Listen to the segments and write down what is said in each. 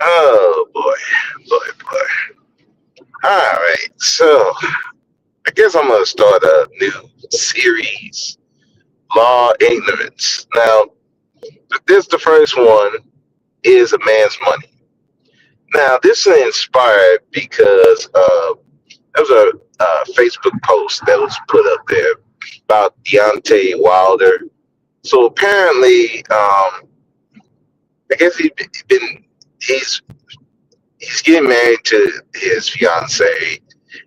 Oh boy. All right, so I guess I'm gonna start a new series, Law Ignorance. Now, this the first one is a man's money. Now, this is inspired because there was a Facebook post that was put up there about Deontay Wilder. So apparently, I guess been he's he's getting married to his fiance,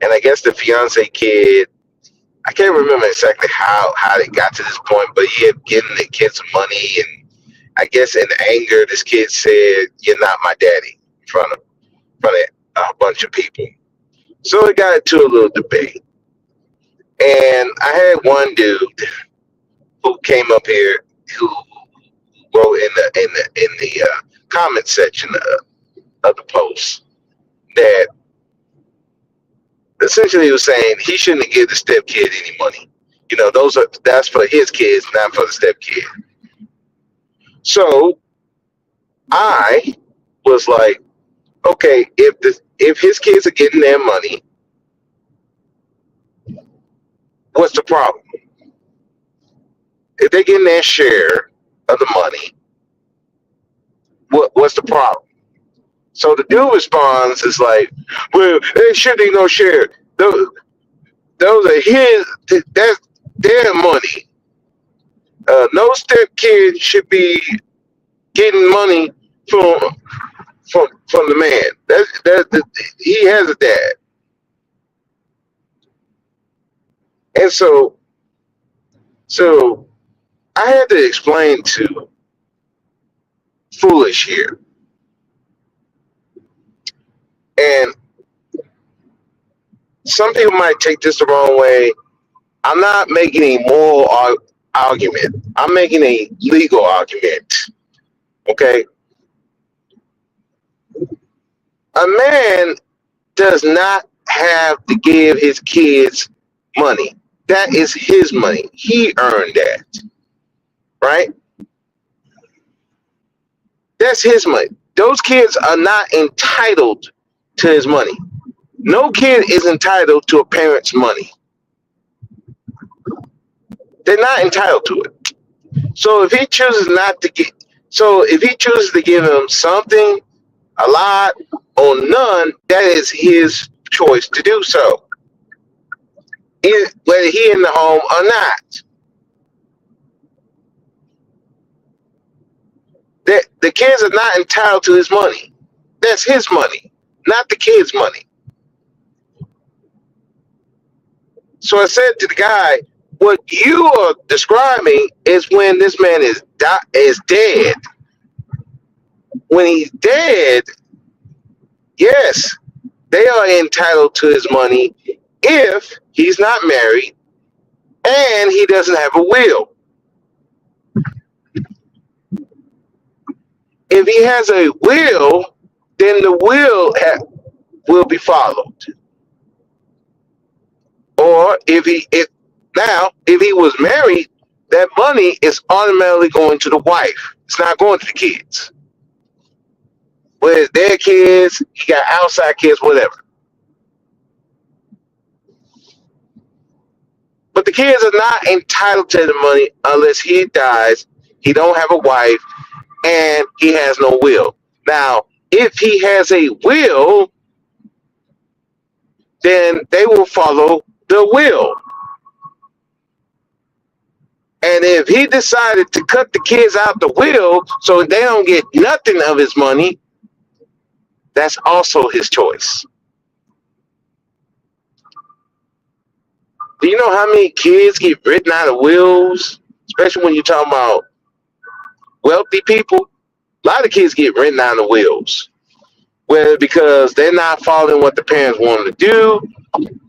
and I guess the fiance kid. I can't remember exactly how they got to this point, but he had given the kid some money, and I guess in anger, this kid said, "You're not my daddy," in front of a bunch of people. So it got into a little debate, and I had one dude who came up here who wrote in the comment section of the post that essentially he was saying he shouldn't have given the step kid any money. That's for his kids, not for the step kid. So I was like, okay, if his kids are getting their money, what's the problem? If they're getting their share of the money, what's the problem? So the dude responds is like, well, there should be no share. Those are his. That's their money. No step kid should be getting money from from the man. He has a dad, and so I had to explain to Foolish here, and some people might take this the wrong way. I'm not making a moral argument. I'm making a legal argument. Okay, a man does not have to give his kids money. That is his money. He earned that, right? That's his money. Those kids are not entitled to his money. No kid is entitled to a parent's money. They're not entitled to it. So if he chooses not to get, so if he chooses to give him something, a lot, or none, that is his choice to do so, whether he in the home or not. The kids are not entitled to his money. That's his money, not the kids' money. So I said to the guy, "What you are describing is when this man is dead. When he's dead, yes, they are entitled to his money if he's not married and he doesn't have a will. If he has a will, then the will be followed. Or if he was married, that money is automatically going to the wife. It's not going to the kids. Whether it's their kids, he got outside kids, whatever. But the kids are not entitled to the money unless he dies. He don't have a wife, and he has no will. Now, if he has a will, then they will follow the will. And if he decided to cut the kids out the will so they don't get nothing of his money, that's also his choice. Do you know how many kids get written out of wills? Especially when you're talking about wealthy people. A lot of kids get written out of wills. Whether because they're not following what the parents want them to do,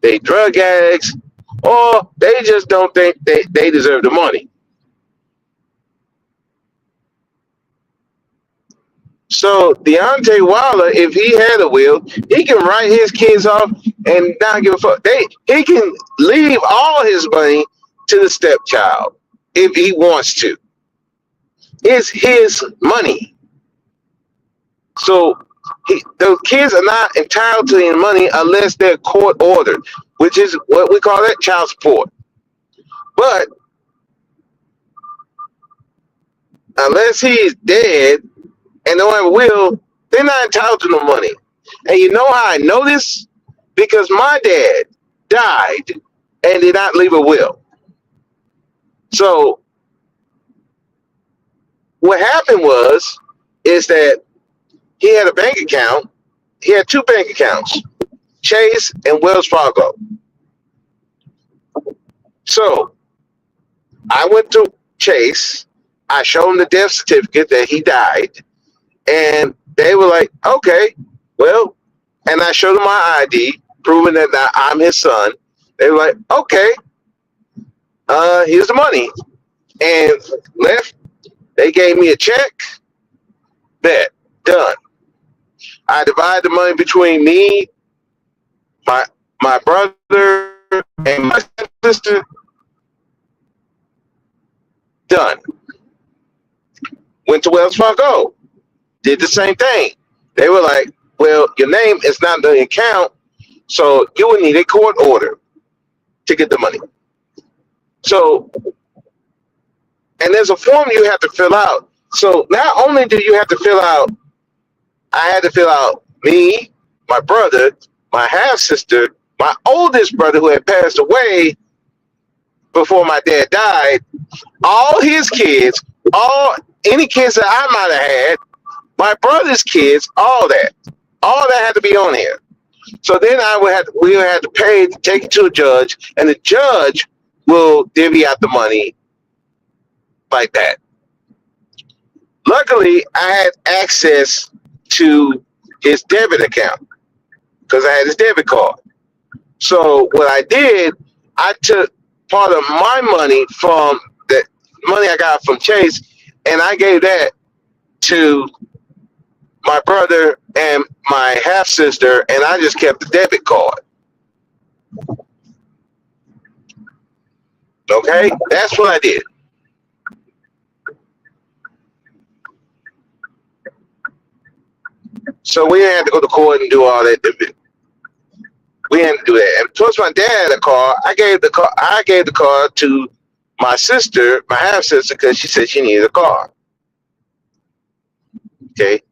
they drug addicts, or they just don't think they deserve the money. So Deontay Wilder, if he had a will, he can write his kids off and not give a fuck. He can leave all his money to the stepchild if he wants to. It's his money. So Those kids are not entitled to any money unless they're court ordered, which is what we call that child support. But unless he's dead and don't have a will, they're not entitled to no money. And you know how I know this? Because my dad died and did not leave a will. So what happened is that he had a bank account. He had two bank accounts, Chase and Wells Fargo. So I went to Chase. I showed them the death certificate that he died, and they were like, "Okay, well," and I showed them my ID, proving that I'm his son. They were like, "Okay, here's the money," and left. They gave me a check. Bet done. I divided the money between me, my my brother, and my sister. Done. Went to Wells Fargo. Did the same thing. They were like, "Well, your name is not in the account, so you would need a court order to get the money." So, and there's a form you have to fill out. So not only do you have to fill out, I had to fill out me, my brother, my half sister, my oldest brother who had passed away before my dad died, all his kids, all any kids that I might have had, my brother's kids, all that had to be on here. So then we would have to pay to take it to a judge, and the judge will divvy out the money like that. Luckily, I had access to his debit account because I had his debit card. So what I did, I took part of my money from the money I got from Chase, and I gave that to my brother and my half sister, and I just kept the debit card. Okay, that's what I did. So we didn't have to go to court and do all that. We didn't do that. And plus, my dad had a car. I gave the car to my sister, my half sister, because she said she needed a car. Okay.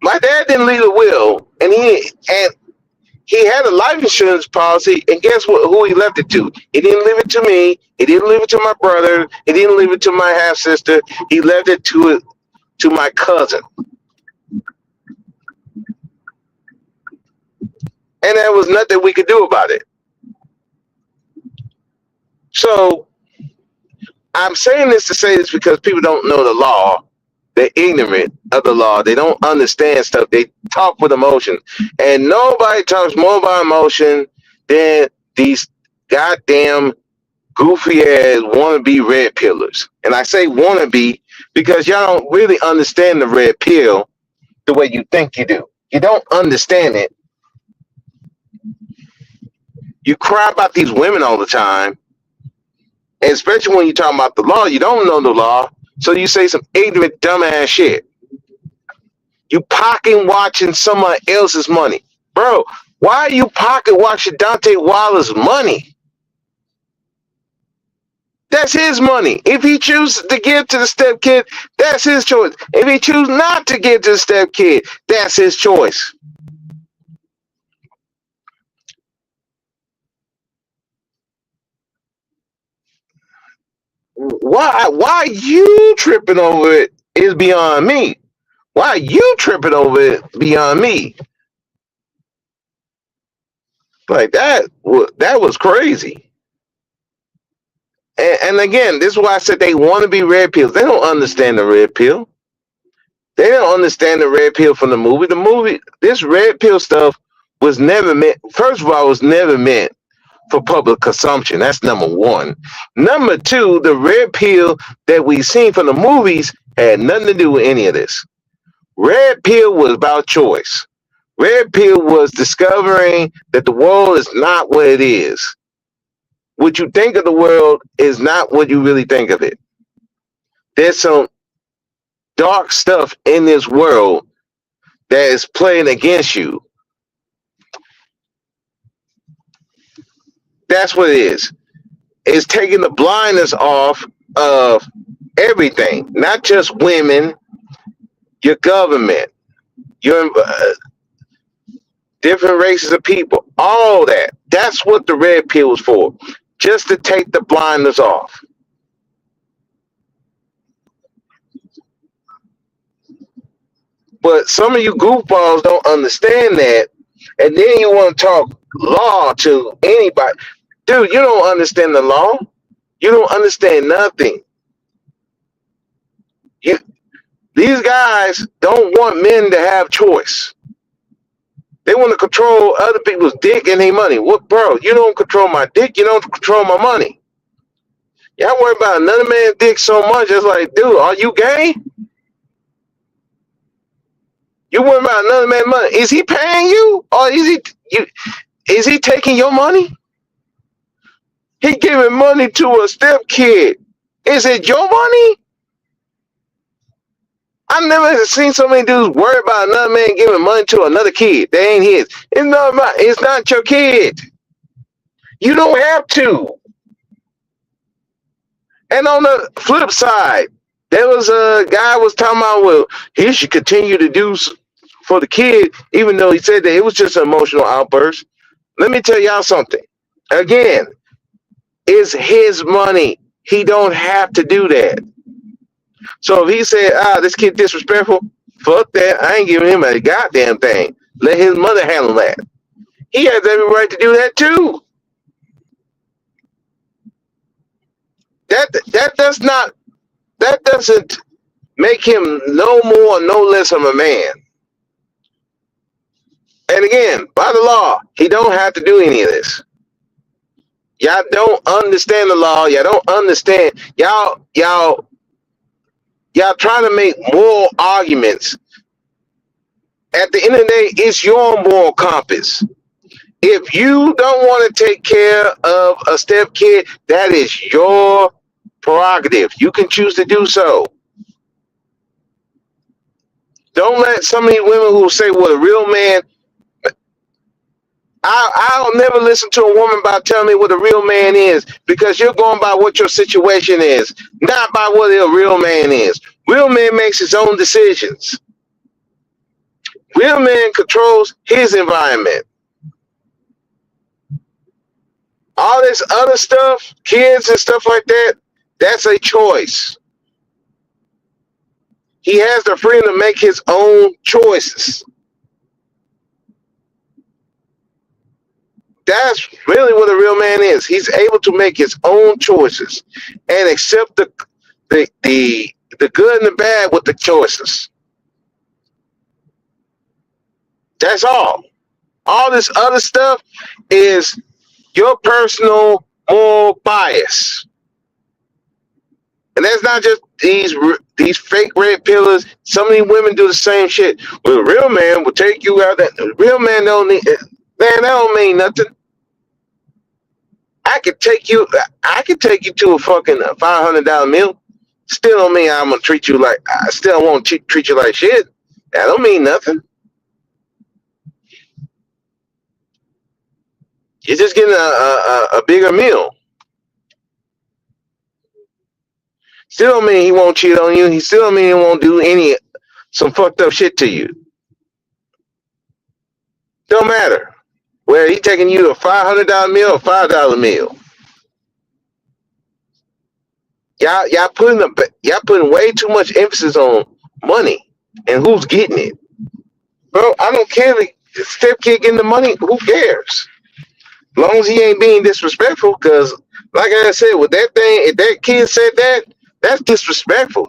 My dad didn't leave a will, and he had a life insurance policy, and guess what? Who he left it to? He didn't leave it to me. He didn't leave it to my brother. He didn't leave it to my half sister. He left it to my cousin, and there was nothing we could do about it. So I'm saying this to say this because people don't know the law. They're ignorant of the law. They don't understand stuff. They talk with emotion. And nobody talks more about emotion than these goddamn goofy ass wannabe red pillars. And I say wannabe because y'all don't really understand the red pill the way you think you do. You don't understand it. You cry about these women all the time. And especially when you talk about the law, you don't know the law. So you say some ignorant, dumbass shit. You pocket watching someone else's money. Bro, why are you pocket watching Dante Waller's money? That's his money. If he chooses to give to the stepkid, that's his choice. If he chooses not to give to the stepkid, that's his choice. Why you tripping over it is beyond me. Why you tripping over it beyond me? Like that was crazy. And again, this is why I said they want to be red pills. They don't understand the red pill. They don't understand the red pill from the movie. This red pill stuff was never meant. First of all, it was never meant for public consumption. That's number one. Number two, the red pill that we seen from the movies had nothing to do with any of this. Red pill was about choice. Red pill was discovering that the world is not what it is. What you think of the world is not what you really think of it. There's some dark stuff in this world that is playing against you. That's what it is. It's taking the blindness off of everything, not just women, your government, your different races of people, all that. That's what the red pill was for, just to take the blindness off. But some of you goofballs don't understand that, and then you want to talk law to anybody. Dude, you don't understand the law. You don't understand nothing. You, these guys don't want men to have choice. They want to control other people's dick and their money. What, bro? You don't control my dick. You don't control my money. Y'all worry about another man's dick so much. It's like, dude, are you gay? You worry about another man's money. Is he paying you, or is he taking your money? He giving money to a step kid. Is it your money? I've never seen so many dudes worry about another man giving money to another kid. They ain't his. It's not your kid. You don't have to. And on the flip side, there was a guy was talking about, well, he should continue to do for the kid, even though he said that it was just an emotional outburst. Let me tell y'all something. Again, it's his money. He don't have to do that. So if he said, this kid disrespectful, fuck that. I ain't giving him a goddamn thing. Let his mother handle that. He has every right to do that too. That doesn't make him no more, no less of a man. And again, by the law, he don't have to do any of this. Y'all don't understand the law. Y'all don't understand. Y'all trying to make moral arguments. At the end of the day, it's your moral compass. If you don't want to take care of a step kid, that is your prerogative. You can choose to do so. Don't let some of these women who say, well, a real man, I'll never listen to a woman about telling me what a real man is, because you're going by what your situation is, not by what a real man is. Real man makes his own decisions. Real man controls his environment. All this other stuff, kids and stuff like that, that's a choice. He has the freedom to make his own choices. That's really what a real man is. He's able to make his own choices and accept the good and the bad with the choices. That's all. All this other stuff is your personal moral bias. And that's not just these fake red pillars. Some of these women do the same shit. Well, a real man will take you out. That real man don't need. Man, that don't mean nothing. I could take you to a fucking $500 meal. Still don't mean I'm gonna treat you like. I still won't treat you like shit. That don't mean nothing. You're just getting a bigger meal. Still don't mean he won't cheat on you. He still don't mean he won't do some fucked up shit to you. Don't matter. Where he taking you to a $500 meal or $5 meal. Y'all putting way too much emphasis on money and who's getting it. Bro, I don't care if the step kid getting the money. Who cares? As long as he ain't being disrespectful, because like I said, with that thing, if that kid said that, that's disrespectful.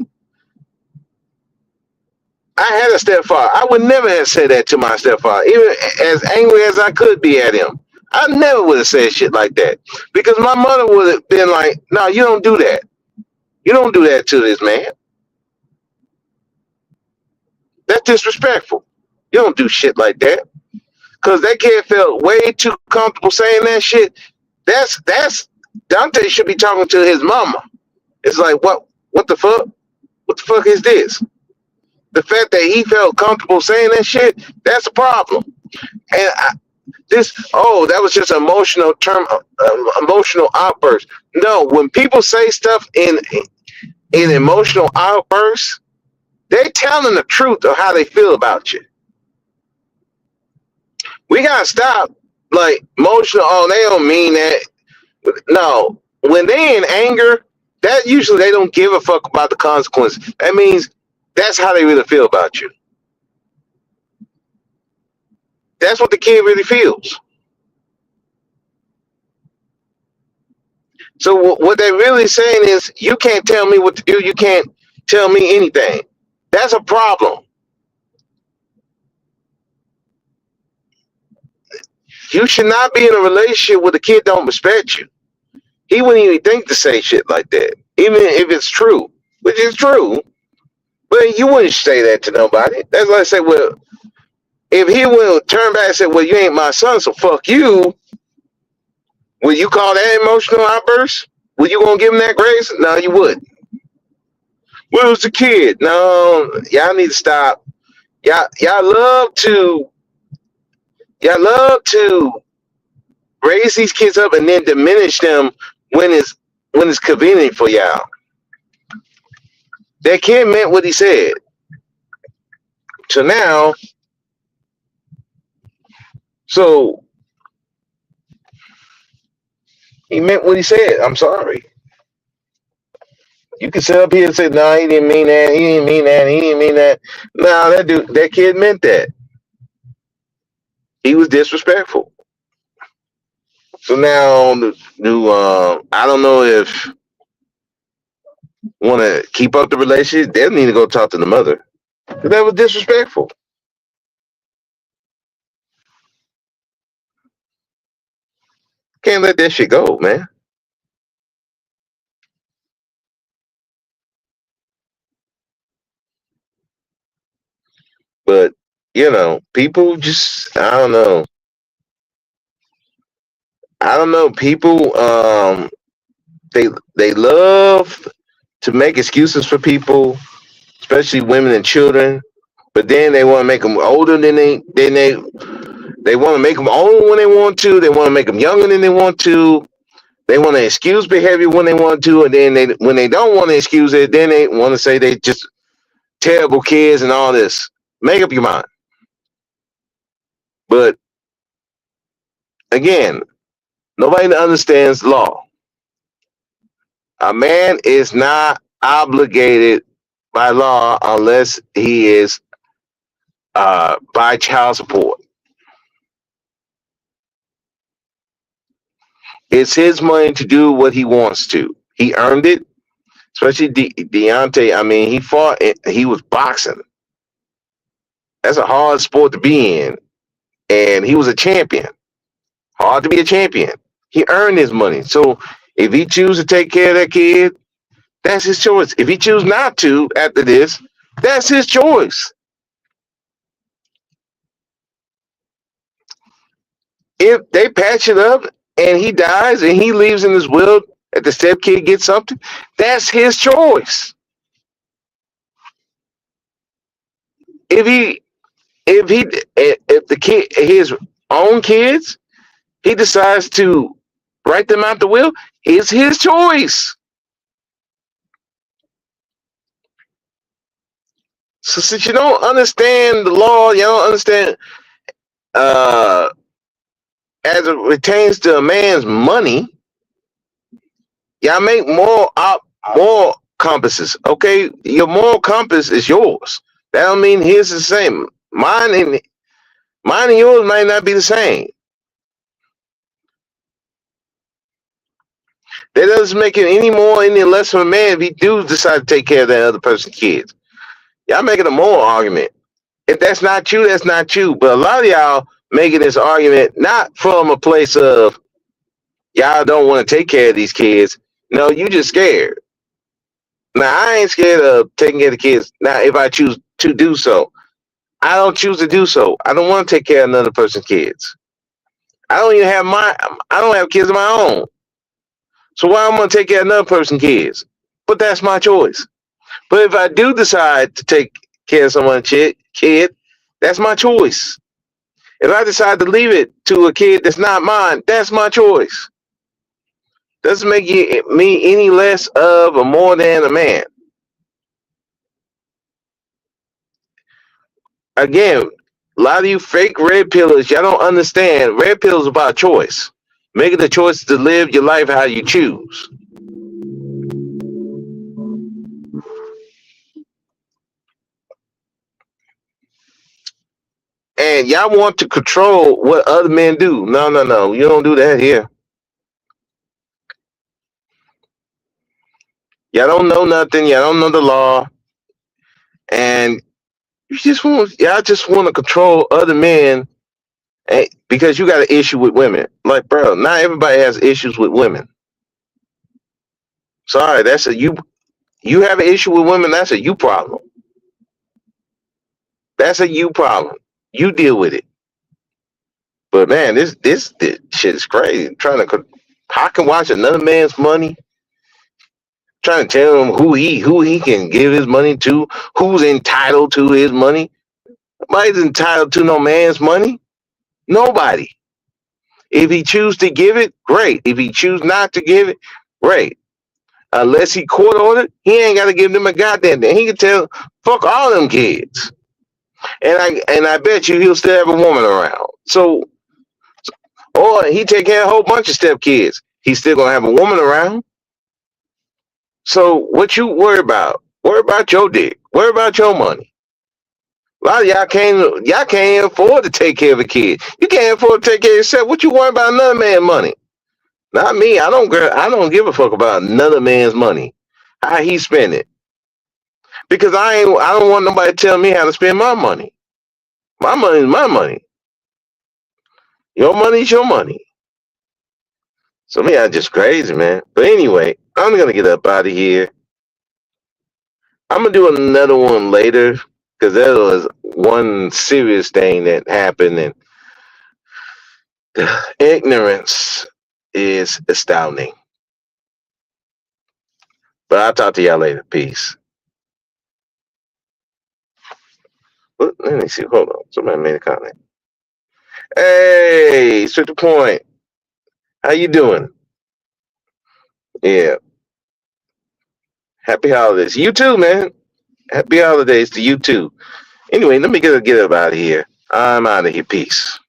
I had a stepfather. I would never have said that to my stepfather, even as angry as I could be at him. I never would have said shit like that, because my mother would have been like, no, you don't do that. You don't do that to this man. That's disrespectful. You don't do shit like that. Because that kid felt way too comfortable saying that shit. That's Dante should be talking to his mama. It's like, what the fuck? What the fuck is this? The fact that he felt comfortable saying that shit, that's a problem. And that was just an emotional emotional outburst. No, when people say stuff in emotional outbursts, they're telling the truth of how they feel about you. We gotta stop like emotional. Oh, they don't mean that. No, when they in anger, that usually they don't give a fuck about the consequences. That means that's how they really feel about you. That's what the kid really feels. So what they're really saying is, you can't tell me what to do. You can't tell me anything. That's a problem. You should not be in a relationship where the kid don't respect you. He wouldn't even think to say shit like that, even if it's true, which is true. But you wouldn't say that to nobody. That's like I say, well, if he will turn back and say, well, you ain't my son, so fuck you, will you call that emotional outburst? Would you gonna give him that grace? No, you wouldn't. Well, it's a kid. No, y'all need to stop. Y'all love to raise these kids up and then diminish them when it's convenient for y'all. That kid meant what he said. So now, so he meant what he said. I'm sorry. You can sit up here and say, no, he didn't mean that. He didn't mean that. He didn't mean that. No, that kid meant that. He was disrespectful. So now, I don't know if want to keep up the relationship. They need to go talk to the mother. That was disrespectful. Can't let that shit go, man. But people just I don't know. People they love to make excuses for people, especially women and children. But then they want to make them older than they want to make them older when they want to. They want to make them younger than they want to. They want to excuse behavior when they want to, and then when they don't want to excuse it, then they want to say they just terrible kids and all this. Make up your mind. But again, nobody understands the law. A man is not obligated by law unless he is by child support. It's his money to do what he wants to. He earned it, especially Deontay. I mean, he fought. He was boxing. That's a hard sport to be in, and he was a champion. Hard to be a champion. He earned his money. So if he chooses to take care of that kid, that's his choice. If he chooses not to after this, that's his choice. If they patch it up and he dies and he leaves in his will that the stepkid gets something, that's his choice. If the kid, his own kids, he decides to write them out the will, it's his choice. So since you don't understand the law, you don't understand as it pertains to a man's money, y'all make more compasses. Okay, your moral compass is yours. That don't mean his is the same. Mine and yours might not be the same. That doesn't make it any more, any less of a man if he do decide to take care of that other person's kids. Y'all making a moral argument. If that's not you, that's not you. But a lot of y'all making this argument not from a place of y'all don't want to take care of these kids. No, you just scared. Now, I ain't scared of taking care of the kids. Now, if I choose to do so, I don't choose to do so. I don't want to take care of another person's kids. I don't have kids of my own. So why I'm going to take care of another person's kids? But that's my choice. But if I do decide to take care of someone's kid, that's my choice. If I decide to leave it to a kid that's not mine, that's my choice. Doesn't make me any less of or more than a man. Again, a lot of you fake red pillers, y'all don't understand. Red pill is about choice. Making the choice to live your life how you choose. And y'all want to control what other men do. No, no, no. You don't do that here. Y'all don't know nothing. Y'all don't know the law. And y'all just want to control other men because you got an issue with women. Like, bro, not everybody has issues with women. Sorry, that's a you have an issue with women, that's a you problem. That's a you problem. You deal with it. But man, this shit is crazy. I can watch another man's money, trying to tell him who he can give his money to, who's entitled to his money. Nobody's entitled to no man's money. Nobody. If he choose to give it, great. If he choose not to give it, great. Unless he court ordered, he ain't got to give them a goddamn thing. He can tell, fuck all them kids. And I bet you he'll still have a woman around. So, or he take care of a whole bunch of step kids. He's still gonna have a woman around. So what you worry about? Worry about your dick. Worry about your money. A lot of y'all can't afford to take care of a kid. You can't afford to take care of yourself. What you worry about another man's money? Not me. I don't give a fuck about another man's money. How he spend it. Because I don't want nobody to tell me how to spend my money. My money is my money. Your money is your money. So me, I'm just crazy, man. But anyway, I'm gonna get up out of here. I'm gonna do another one later because there was one serious thing that happened, and ignorance is astounding. But I'll talk to y'all later. Peace. Let me see. Hold on. Somebody made a comment. Hey, straight to the point. How you doing? Yeah. Happy holidays. You too, man. Happy holidays to you too. Anyway, let me get up out of here. I'm out of here. Peace.